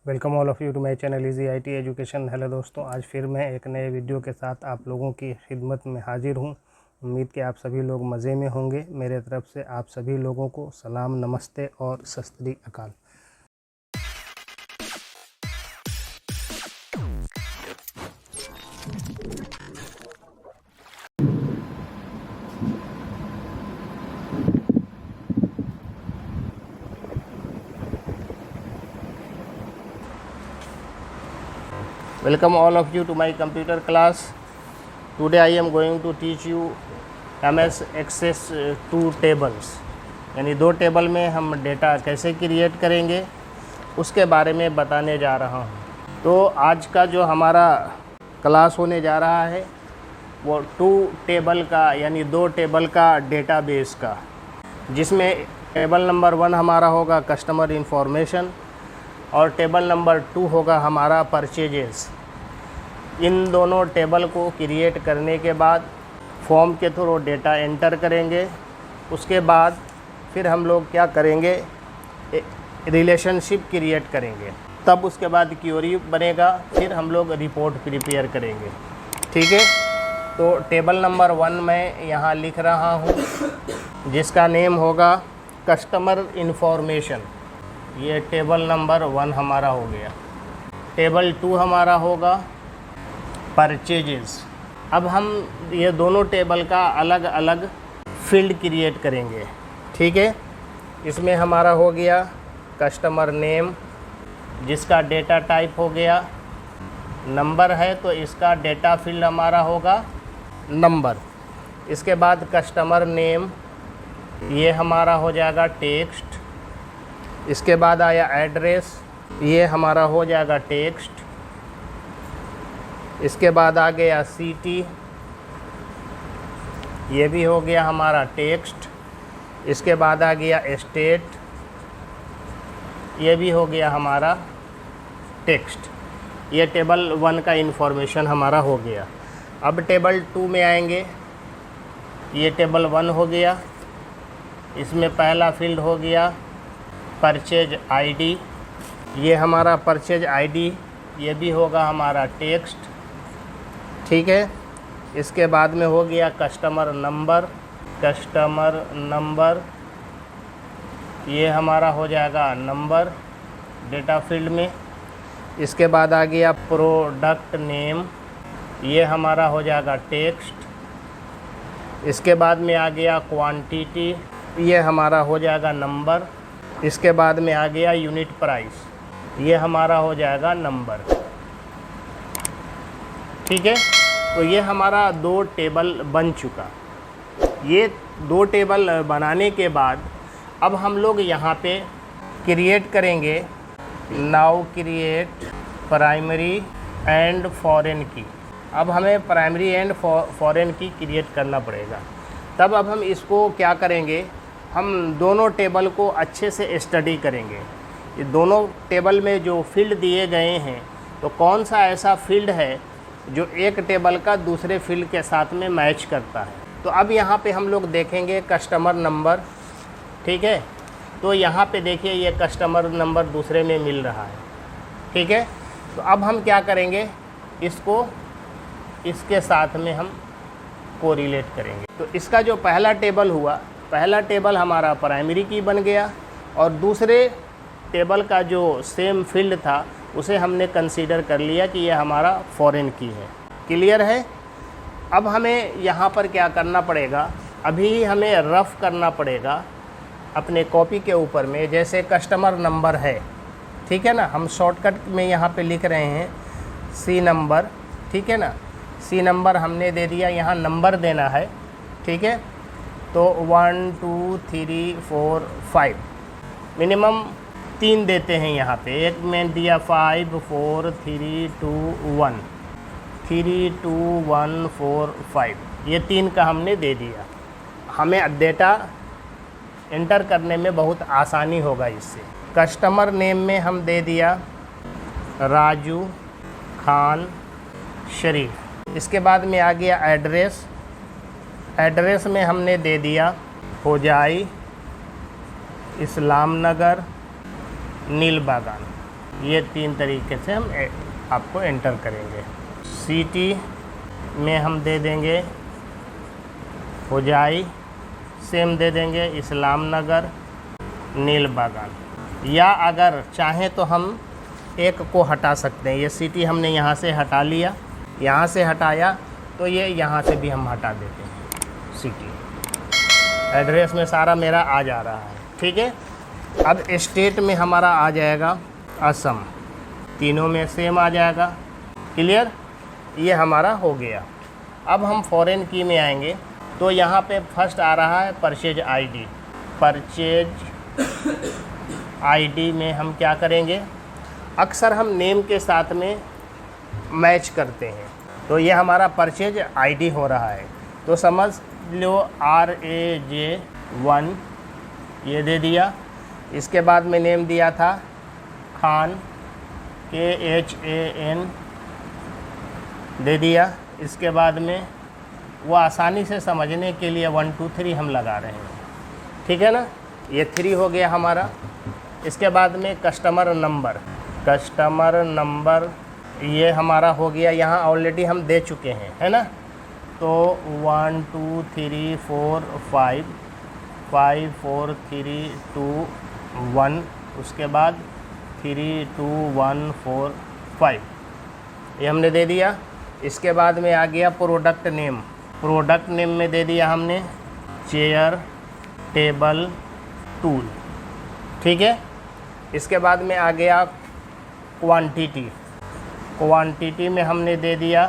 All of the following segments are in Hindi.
Welcome all of you to my channel easy IT education. Hello दोस्तों, आज फिर मैं एक नए वीडियो के साथ आप लोगों की खिदमत में हाजिर हूं। उम्मीद कि आप सभी लोग मज़े में होंगे। मेरे तरफ से आप सभी लोगों को सलाम, नमस्ते और सत श्री अकाल। Welcome all of you to my computer class. Today I am going to teach you MS Access to tables, यानी दो टेबल में हम डेटा कैसे क्रिएट करेंगे उसके बारे में बताने जा रहा हूँ। तो आज का जो हमारा क्लास होने जा रहा है वो टू टेबल का, यानी दो टेबल का डेटाबेस का, जिसमें टेबल नंबर 1 हमारा होगा कस्टमर इंफॉर्मेशन और टेबल नंबर 2 होगा हमारा परचेजेस। इन दोनों टेबल को क्रिएट करने के बाद फॉर्म के थ्रू डेटा एंटर करेंगे। उसके बाद फिर हम लोग क्या करेंगे, रिलेशनशिप क्रिएट करेंगे, तब उसके बाद क्वेरी बनेगा, फिर हम लोग रिपोर्ट प्रिपेयर करेंगे। ठीक है, तो टेबल नंबर 1 मैं यहाँ लिख रहा हूँ, जिसका नेम होगा कस्टमर इंफॉर्मेशन। ये टेबल नंबर 1 हमारा हो गया। टेबल 2 हमारा होगा परचेजेस। अब हम ये दोनों टेबल का अलग अलग फील्ड क्रिएट करेंगे। ठीक है, इसमें हमारा हो गया कस्टमर नेम, जिसका डेटा टाइप हो गया नंबर है, तो इसका डेटा फील्ड हमारा होगा नंबर। इसके बाद कस्टमर नेम, ये हमारा हो जाएगा टेक्स्ट। इसके बाद आया एड्रेस, ये हमारा हो जाएगा टेक्स्ट। इसके बाद आ गया सिटी, ये भी हो गया हमारा टेक्स्ट। इसके बाद आ गया स्टेट, ये भी हो गया हमारा टेक्स्ट। ये टेबल 1 का इन्फॉर्मेशन हमारा हो गया। अब टेबल 2 में आएंगे। ये टेबल 1 हो गया, इसमें पहला फील्ड हो गया परचेज आईडी, ये हमारा परचेज आईडी, ये भी होगा हमारा टेक्स्ट। ठीक है, इसके बाद में हो गया कस्टमर नंबर। कस्टमर नंबर, ये हमारा हो जाएगा नंबर डेटा फील्ड में। इसके बाद आ गया प्रोडक्ट नेम, ये हमारा हो जाएगा टेक्स्ट। इसके बाद में आ गया क्वांटिटी, ये हमारा हो जाएगा नंबर। इसके बाद में आ गया यूनिट प्राइस, ये हमारा हो जाएगा नंबर। ठीक है, तो ये हमारा दो टेबल बन चुका। ये दो टेबल बनाने के बाद अब हम लोग यहाँ पे क्रिएट करेंगे now create primary and foreign की। अब हमें प्राइमरी एंड फॉरेन की क्रिएट करना पड़ेगा। तब अब हम इसको क्या करेंगे, हम दोनों टेबल को अच्छे से स्टडी करेंगे। ये दोनों टेबल में जो फील्ड दिए गए हैं, तो कौन सा ऐसा फील्ड है जो एक टेबल का दूसरे फील्ड के साथ में मैच करता है। तो अब यहाँ पे हम लोग देखेंगे कस्टमर नंबर। ठीक है, तो यहाँ पे देखिए ये कस्टमर नंबर दूसरे में मिल रहा है। ठीक है, तो अब हम क्या करेंगे, इसको इसके साथ में हम कोरिलेट करेंगे। तो इसका जो पहला टेबल हुआ, पहला टेबल हमारा प्राइमरी की बन गया और दूसरे टेबल का जो सेम फील्ड था उसे हमने कंसीडर कर लिया कि ये हमारा फॉरेन की है। क्लियर है। अब हमें यहाँ पर क्या करना पड़ेगा, अभी हमें रफ़ करना पड़ेगा अपने कॉपी के ऊपर में। जैसे कस्टमर नंबर है, ठीक है ना, हम शॉर्टकट में यहाँ पे लिख रहे हैं सी नंबर। ठीक है ना, सी नंबर हमने दे दिया, यहाँ नंबर देना है। ठीक है, तो 1 2 3 4 5 मिनिमम 3 देते हैं यहाँ पे। एक में दिया 5 4 3 2 1 3 2 1 4 5, ये 3 का हमने दे दिया। हमें डेटा एंटर करने में बहुत आसानी होगा इससे। कस्टमर नेम में हम दे दिया राजू खान शरीफ। इसके बाद में आ गया एड्रेस। एड्रेस में हमने दे दिया होजाई इस्लाम नगर नील बागान। ये 3 तरीके से हम आपको एंटर करेंगे। सिटी में हम दे देंगे हुजाई, सेम दे देंगे इस्लाम नगर, नील बागान। या अगर चाहें तो हम एक को हटा सकते हैं। ये सिटी हमने यहाँ से हटा लिया, यहाँ से हटाया तो ये यहाँ से भी हम हटा देते हैं सिटी। एड्रेस में सारा मेरा आ जा रहा है, ठीक है। अब स्टेट में हमारा आ जाएगा असम, तीनों में सेम आ जाएगा। क्लियर, ये हमारा हो गया। अब हम फॉरेन की में आएंगे तो यहाँ पे फर्स्ट आ रहा है परचेज आईडी। परचेज आईडी में हम क्या करेंगे, अक्सर हम नेम के साथ में मैच करते हैं, तो ये हमारा परचेज आईडी हो रहा है। तो समझ लो RAJ1 ये दे दिया। इसके बाद में नेम दिया था खान, KHAN दे दिया। इसके बाद में वो आसानी से समझने के लिए 1 2 3 हम लगा रहे हैं, ठीक है ना। ये 3 हो गया हमारा। इसके बाद में कस्टमर नंबर, कस्टमर नंबर ये हमारा हो गया। यहाँ ऑलरेडी हम दे चुके हैं, है ना। तो 1 2 3 4 5 5 4 3 2 1, उसके बाद 3 2 1 4 5 ये हमने दे दिया। इसके बाद में आ गया प्रोडक्ट नेम। प्रोडक्ट नेम में दे दिया हमने चेयर, टेबल, टूल, ठीक है। इसके बाद में आ गया क्वांटिटी। क्वांटिटी में हमने दे दिया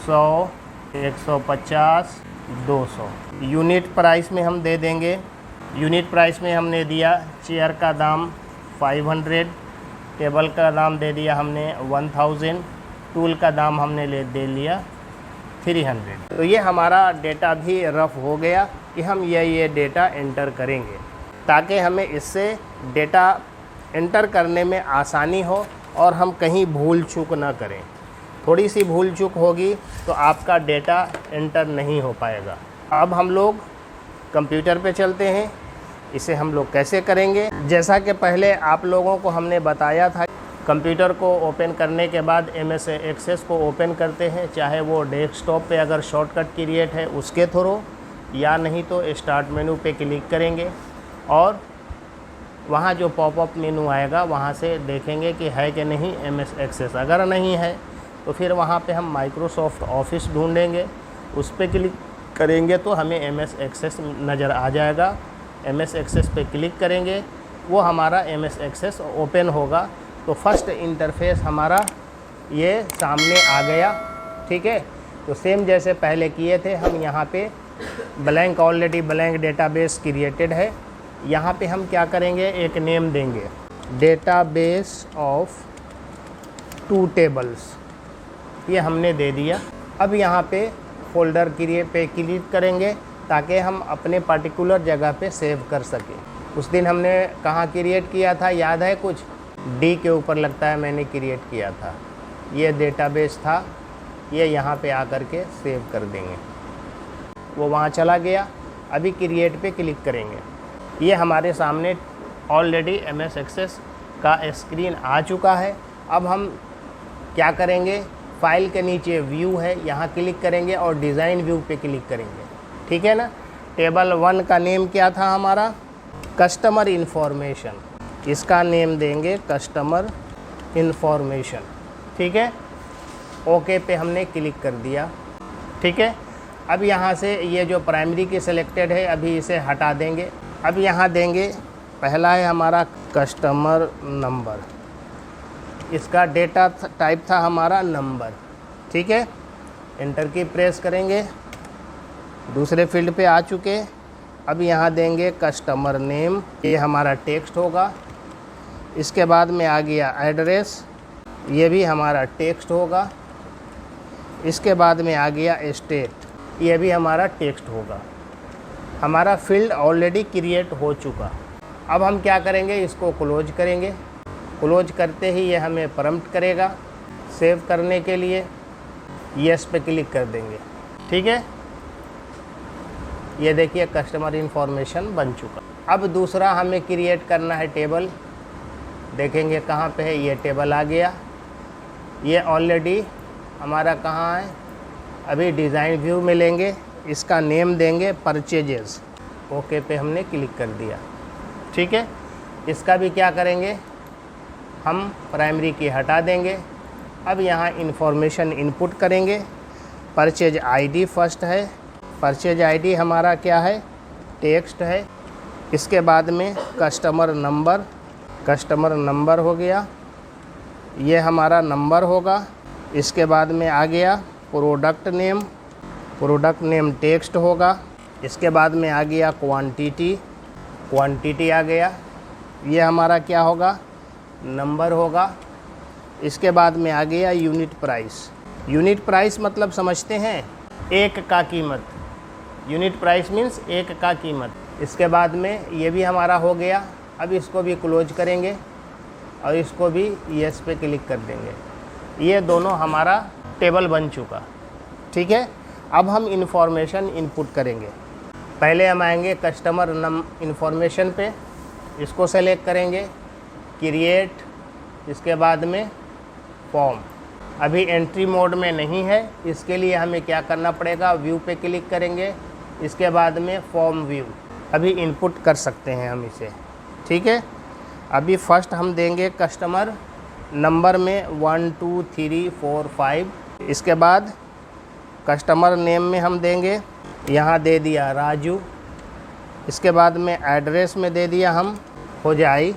100, 150, 200। यूनिट प्राइस में हम दे देंगे, यूनिट प्राइस में हमने दिया चेयर का दाम 500, टेबल का दाम दे दिया हमने 1000, टूल का दाम हमने दे लिया 300। तो ये हमारा डेटा भी रफ हो गया कि हम ये डेटा एंटर करेंगे, ताकि हमें इससे डेटा एंटर करने में आसानी हो और हम कहीं भूल चूक ना करें। थोड़ी सी भूल चूक होगी तो आपका डेटा एंटर नहीं हो पाएगा। अब हम लोग कंप्यूटर पे चलते हैं, इसे हम लोग कैसे करेंगे। जैसा कि पहले आप लोगों को हमने बताया था, कंप्यूटर को ओपन करने के बाद MS एक्सेस को ओपन करते हैं, चाहे वो डेस्कटॉप पे अगर शॉर्टकट क्रिएट है उसके थ्रू, या नहीं तो स्टार्ट मेनू पे क्लिक करेंगे और वहाँ जो पॉपअप मेनू आएगा वहाँ से देखेंगे कि है कि नहीं MS एक्सेस। अगर नहीं है तो फिर वहाँ पे हम माइक्रोसॉफ्ट ऑफिस ढूंढेंगे, उस पर क्लिक करेंगे तो हमें MS एक्सेस नज़र आ जाएगा। MS एक्सेस पे क्लिक करेंगे, वो हमारा MS एक्सेस ओपन होगा। तो फर्स्ट इंटरफेस हमारा ये सामने आ गया, ठीक है। तो सेम जैसे पहले किए थे हम, यहाँ पे blank, already blank database created है। यहाँ पे हम क्या करेंगे, एक नेम देंगे, डेटाबेस ऑफ 2 टेबल्स, ये हमने दे दिया। अब यहाँ पे फोल्डर पे क्लिक करेंगे ताकि हम अपने पर्टिकुलर जगह पे सेव कर सकें। उस दिन हमने कहाँ क्रिएट किया था, याद है कुछ? D के ऊपर लगता है मैंने क्रिएट किया था। ये डेटाबेस था, ये यहाँ पे आकर के सेव कर देंगे, वो वहाँ चला गया। अभी क्रिएट पे क्लिक करेंगे, ये हमारे सामने ऑलरेडी MS एक्सेस का स्क्रीन आ चुका है। अब हम क्या करेंगे, फाइल के नीचे व्यू है, यहाँ क्लिक करेंगे और डिज़ाइन व्यू पे क्लिक करेंगे, ठीक है ना। टेबल 1 का नेम क्या था हमारा, कस्टमर इन्फॉर्मेशन, इसका नेम देंगे कस्टमर इन्फॉर्मेशन, ठीक है। ओके पे हमने क्लिक कर दिया, ठीक है। अब यहाँ से ये जो प्राइमरी की सिलेक्टेड है अभी इसे हटा देंगे। अब यहाँ देंगे, पहला है हमारा कस्टमर नंबर, इसका डेटा टाइप था हमारा नंबर, ठीक है। एंटर की प्रेस करेंगे, दूसरे फील्ड पे आ चुके। अब यहाँ देंगे कस्टमर नेम, ये हमारा टेक्स्ट होगा। इसके बाद में आ गया एड्रेस, ये भी हमारा टेक्स्ट होगा। इसके बाद में आ गया स्टेट, ये भी हमारा टेक्स्ट होगा। हमारा फील्ड ऑलरेडी क्रिएट हो चुका। अब हम क्या करेंगे, इसको क्लोज करेंगे। क्लोज करते ही ये हमें प्रॉम्प्ट करेगा सेव करने के लिए, यस पे क्लिक कर देंगे, ठीक है। ये देखिए कस्टमर इन्फॉर्मेशन बन चुका। अब दूसरा हमें क्रिएट करना है टेबल, देखेंगे कहाँ पे है, ये टेबल आ गया। ये ऑलरेडी हमारा कहाँ है, अभी डिज़ाइन व्यू में लेंगे, इसका नेम देंगे परचेजेस। ओके पे हमने क्लिक कर दिया। ठीक है, इसका भी क्या करेंगे, हम प्राइमरी की हटा देंगे। अब यहाँ इंफॉर्मेशन इनपुट करेंगे। परचेज आईडी फर्स्ट है, परचेज आईडी हमारा क्या है, टेक्स्ट है। इसके बाद में कस्टमर नंबर हो गया, ये हमारा नंबर होगा। इसके बाद में आ गया प्रोडक्ट नेम टेक्स्ट होगा। इसके बाद में आ गया क्वांटिटी आ गया, ये हमारा क्या होगा, नंबर होगा। इसके बाद में आ गया यूनिट प्राइस मतलब समझते हैं, एक का कीमत। यूनिट प्राइस मीन्स एक का कीमत। इसके बाद में ये भी हमारा हो गया। अब इसको भी क्लोज करेंगे और इसको भी यस पे क्लिक कर देंगे। ये दोनों हमारा टेबल बन चुका। ठीक है, अब हम इंफॉर्मेशन इनपुट करेंगे। पहले हम आएंगे कस्टमर इंफॉर्मेशन पे, इसको सेलेक्ट करेंगे, क्रिएट, इसके बाद में फॉर्म। अभी एंट्री मोड में नहीं है, इसके लिए हमें क्या करना पड़ेगा, व्यू पे क्लिक करेंगे, इसके बाद में फॉर्म व्यू। अभी इनपुट कर सकते हैं हम इसे। ठीक है, अभी फर्स्ट हम देंगे कस्टमर नंबर में 1 2 3 4 5। इसके बाद कस्टमर नेम में हम देंगे, यहाँ दे दिया राजू। इसके बाद में एड्रेस में दे दिया हम होजाई,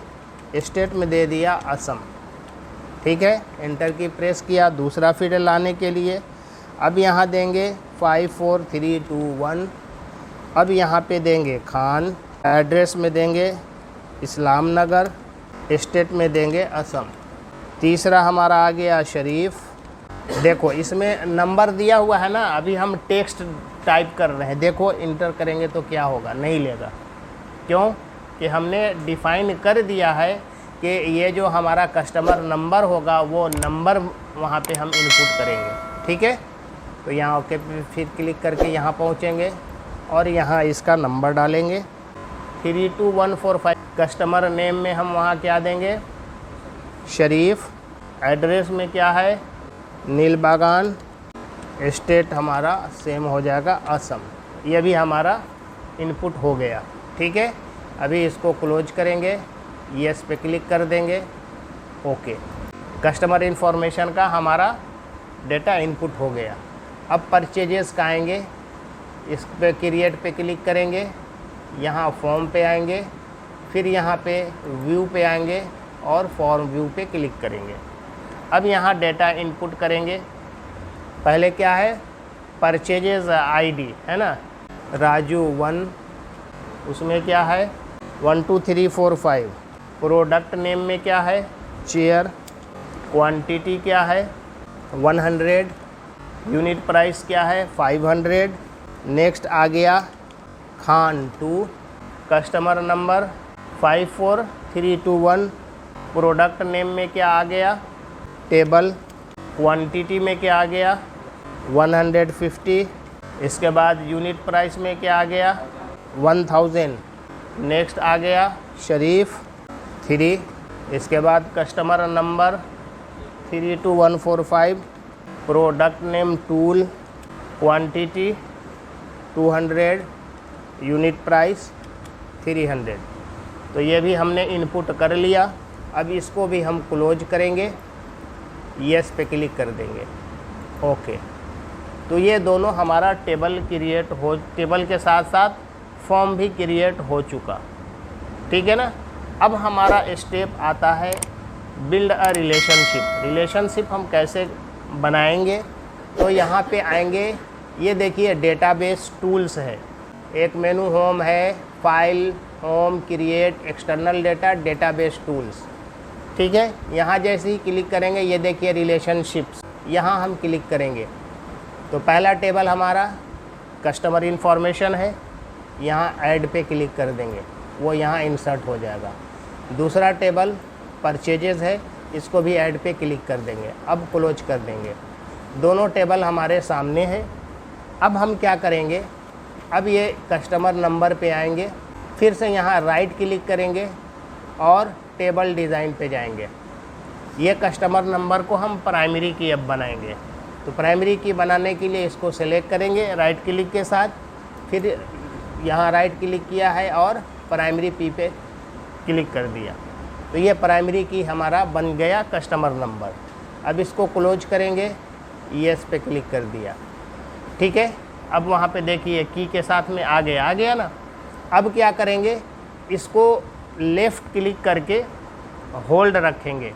स्टेट में दे दिया असम। ठीक है, एंटर की प्रेस किया दूसरा फील्ड लाने के लिए। अब यहाँ देंगे 5 4 3 2 1। अब यहाँ पे देंगे खान, एड्रेस में देंगे इस्लाम नगर, स्टेट में देंगे असम। तीसरा हमारा आ गया शरीफ। देखो इसमें नंबर दिया हुआ है ना, अभी हम टेक्स्ट टाइप कर रहे हैं। देखो इंटर करेंगे तो क्या होगा, नहीं लेगा। क्यों कि हमने डिफ़ाइन कर दिया है कि ये जो हमारा कस्टमर नंबर होगा वो नंबर वहाँ पे हम इनपुट करेंगे। ठीक है, तो यहाँ ओके पे फिर क्लिक करके यहाँ पहुँचेंगे और यहाँ इसका नंबर डालेंगे 32145। कस्टमर नेम में हम वहाँ क्या देंगे, शरीफ। एड्रेस में क्या है, नील बागान। स्टेट हमारा सेम हो जाएगा असम। ये भी हमारा इनपुट हो गया। ठीक है, अभी इसको क्लोज करेंगे, यस पे क्लिक कर देंगे, ओके। कस्टमर इन्फॉर्मेशन का हमारा डेटा इनपुट हो गया। अब परचेजेस का आएंगे, इस पे क्रिएट पे क्लिक करेंगे, यहाँ फॉर्म पे आएंगे, फिर यहाँ पे व्यू पे आएंगे और फॉर्म व्यू पे क्लिक करेंगे। अब यहाँ डेटा इनपुट करेंगे। पहले क्या है, परचेजेस आईडी है ना, राजू 1, उसमें क्या है 1 2 3 4 5। प्रोडक्ट नेम में क्या है, चेयर। क्वांटिटी क्या है 100। यूनिट प्राइस क्या है 500। नेक्स्ट आ गया Khan 2। Customer number 54321। Product name में क्या आ गया, टेबल। क्वांटिटी में क्या आ गया 150। इसके बाद यूनिट प्राइस में क्या आ गया 1000। नेक्स्ट आ गया शरीफ 3। इसके बाद customer number 32145। Product name tool. Quantity 200। Unit price 300। तो ये भी हमने इनपुट कर लिया। अब इसको भी हम क्लोज करेंगे, यस पे क्लिक कर देंगे, ओके। तो ये दोनों हमारा टेबल के साथ साथ फॉर्म भी क्रिएट हो चुका। ठीक है ना। अब हमारा स्टेप आता है बिल्ड अ रिलेशनशिप हम कैसे बनाएंगे। तो यहाँ पे आएंगे, ये देखिए डेटाबेस टूल्स है। एक मेनू होम है, file, home, create, external data, database tools. ठीक है, यहाँ जैसे ही क्लिक करेंगे ये देखिए रिलेशनशिप्स, यहाँ हम क्लिक करेंगे तो पहला टेबल हमारा कस्टमर इन्फॉर्मेशन है, यहाँ ऐड पे क्लिक कर देंगे, वो यहाँ इंसर्ट हो जाएगा। दूसरा टेबल परचेजेस है, इसको भी ऐड पे क्लिक कर देंगे, अब क्लोज कर देंगे। दोनों टेबल हमारे सामने हैं। अब हम क्या करेंगे, अब ये कस्टमर नंबर पे आएंगे, फिर से यहाँ राइट क्लिक करेंगे और टेबल डिज़ाइन पे जाएंगे। ये कस्टमर नंबर को हम प्राइमरी की अब बनाएंगे। तो प्राइमरी की बनाने के लिए इसको सेलेक्ट करेंगे राइट क्लिक के साथ, फिर यहाँ राइट क्लिक किया है और प्राइमरी पी पे क्लिक कर दिया। तो ये प्राइमरी की हमारा बन गया कस्टमर नंबर। अब इसको क्लोज करेंगे, यस पे क्लिक कर दिया। ठीक है, अब वहाँ पे देखिए की के साथ में आ गया ना। अब क्या करेंगे, इसको लेफ़्ट क्लिक करके होल्ड रखेंगे,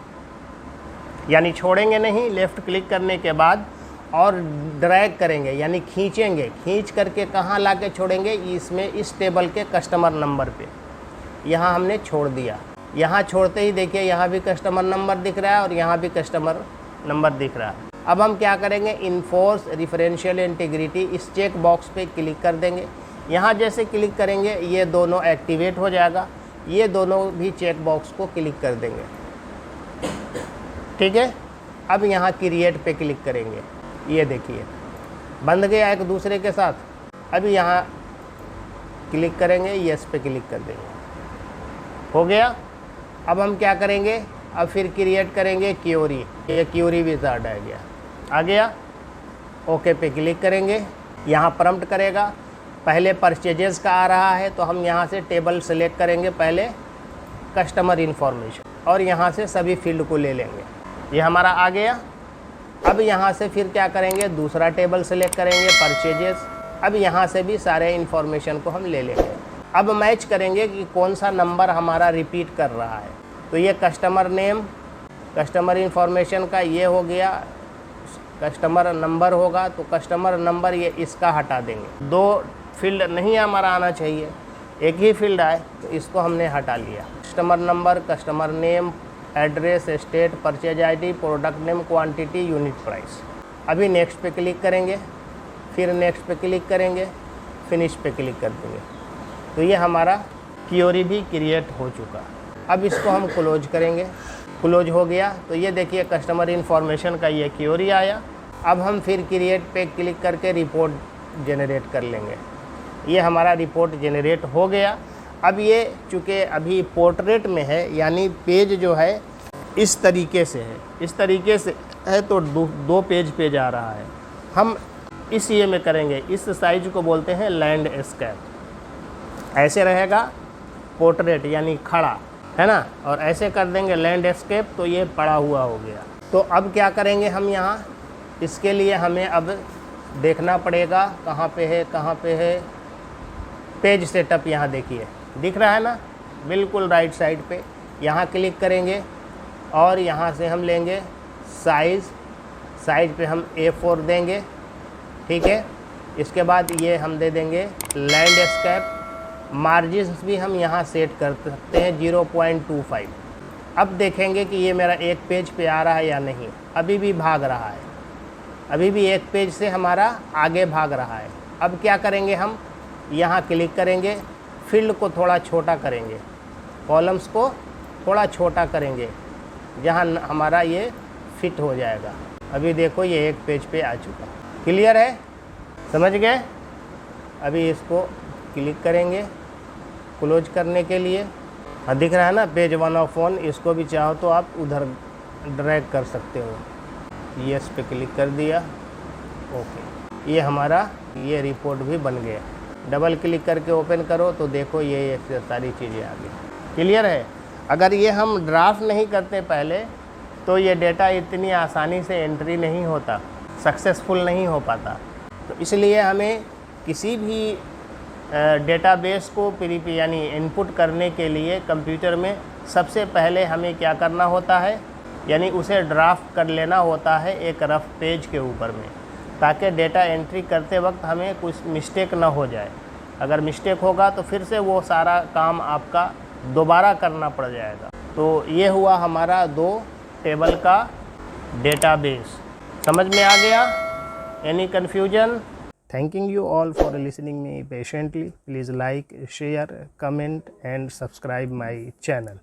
यानी छोड़ेंगे नहीं। लेफ़्ट क्लिक करने के बाद और ड्रैग करेंगे, यानी खींचेंगे। खींच करके कहाँ ला के छोड़ेंगे, इसमें इस टेबल के कस्टमर नंबर पे। यहाँ हमने छोड़ दिया। यहाँ छोड़ते ही देखिए यहाँ भी कस्टमर नंबर दिख रहा है और यहाँ भी कस्टमर नंबर दिख रहा है। अब हम क्या करेंगे, इन्फोर्स रेफरेंशियल इंटीग्रिटी, इस चेक बॉक्स पे क्लिक कर देंगे। यहाँ जैसे क्लिक करेंगे ये दोनों एक्टिवेट हो जाएगा। ये दोनों भी चेक बॉक्स को क्लिक कर देंगे। ठीक है, अब यहाँ क्रिएट पे क्लिक करेंगे। ये देखिए बंद गया एक दूसरे के साथ। अभी यहाँ क्लिक करेंगे, यस पे क्लिक कर देंगे, हो गया। अब हम क्या करेंगे, अब फिर क्रिएट करेंगे क्यूरी। ये क्यूरी विज़ार्ड आ गया। ओके पे क्लिक करेंगे, यहाँ प्रॉम्प्ट करेगा। पहले परचेजेस का आ रहा है तो हम यहाँ से टेबल सेलेक्ट करेंगे, पहले कस्टमर इन्फॉर्मेशन, और यहाँ से सभी फील्ड को ले लेंगे। ये हमारा आ गया। अब यहाँ से फिर क्या करेंगे, दूसरा टेबल सेलेक्ट करेंगे परचेजेस। अब यहाँ से भी सारे इन्फॉर्मेशन को हम ले लेंगे। अब मैच करेंगे कि कौन सा नंबर हमारा रिपीट कर रहा है। तो ये कस्टमर नेम, कस्टमर इन्फॉर्मेशन का ये हो गया, कस्टमर नंबर होगा तो कस्टमर नंबर ये इसका हटा देंगे। दो फील्ड नहीं हमारा आना चाहिए, एक ही फील्ड आए, तो इसको हमने हटा लिया। Customer number, customer name, address, state, purchase ID, product name, quantity, unit price. अभी नेक्स्ट पे क्लिक करेंगे, फिर नेक्स्ट पे क्लिक करेंगे, फिनिश पे क्लिक कर देंगे। तो ये हमारा क्यूरी भी क्रिएट हो चुका। अब इसको हम क्लोज करेंगे। क्लोज हो गया तो ये देखिए कस्टमर इन्फॉर्मेशन का ये क्यूरी आया। अब हम फिर क्रिएट पे क्लिक करके रिपोर्ट जनरेट कर लेंगे। ये हमारा रिपोर्ट जनरेट हो गया। अब ये चूँकि अभी पोर्ट्रेट में है, यानी पेज जो है इस तरीके से है, इस तरीके से है तो दो पेज पे जा रहा है। हम इस ये में करेंगे, इस साइज को बोलते हैं लैंडस्केप। ऐसे रहेगा पोर्ट्रेट यानी खड़ा, है ना, और ऐसे कर देंगे लैंडस्केप, तो ये पड़ा हुआ हो गया। तो अब क्या करेंगे हम यहाँ, इसके लिए हमें अब देखना पड़ेगा कहाँ पे है, कहाँ पे है। पेज सेटअप यहाँ देखिए दिख रहा है ना, बिल्कुल राइट साइड पे। यहाँ क्लिक करेंगे और यहाँ से हम लेंगे साइज़ पे हम A4 देंगे। ठीक है, इसके बाद ये हम दे देंगे लैंडस्केप। मार्जिन्स भी हम यहाँ सेट कर सकते हैं 0.25। अब देखेंगे कि ये मेरा एक पेज पे आ रहा है या नहीं। अभी भी भाग रहा है, अभी भी एक पेज से हमारा आगे भाग रहा है। अब क्या करेंगे, हम यहाँ क्लिक करेंगे, फील्ड को थोड़ा छोटा करेंगे, कॉलम्स को थोड़ा छोटा करेंगे, जहाँ हमारा ये फिट हो जाएगा। अभी देखो ये एक पेज पे आ चुका। क्लियर है, समझ गए। अभी इसको क्लिक करेंगे क्लोज करने के लिए। दिख रहा है ना पेज 1 ऑफ 1। इसको भी चाहो तो आप उधर ड्रैग कर सकते हो। यस पे क्लिक कर दिया, ओके। ये हमारा ये रिपोर्ट भी बन गया। डबल क्लिक करके ओपन करो तो देखो ये सारी चीज़ें आ गई। क्लियर है। अगर ये हम ड्राफ्ट नहीं करते पहले तो ये डेटा इतनी आसानी से एंट्री नहीं होता, सक्सेसफुल नहीं हो पाता। तो इसलिए हमें किसी भी डेटाबेस को यानी इनपुट करने के लिए कंप्यूटर में सबसे पहले हमें क्या करना होता है, यानी उसे ड्राफ्ट कर लेना होता है एक रफ पेज के ऊपर में, ताकि डेटा एंट्री करते वक्त हमें कुछ मिस्टेक ना हो जाए। अगर मिस्टेक होगा तो फिर से वो सारा काम आपका दोबारा करना पड़ जाएगा। तो ये हुआ हमारा 2 टेबल का डेटाबेस। समझ में आ गया? Any confusion? Thanking you all for listening me patiently. Please like, share, comment and subscribe my channel.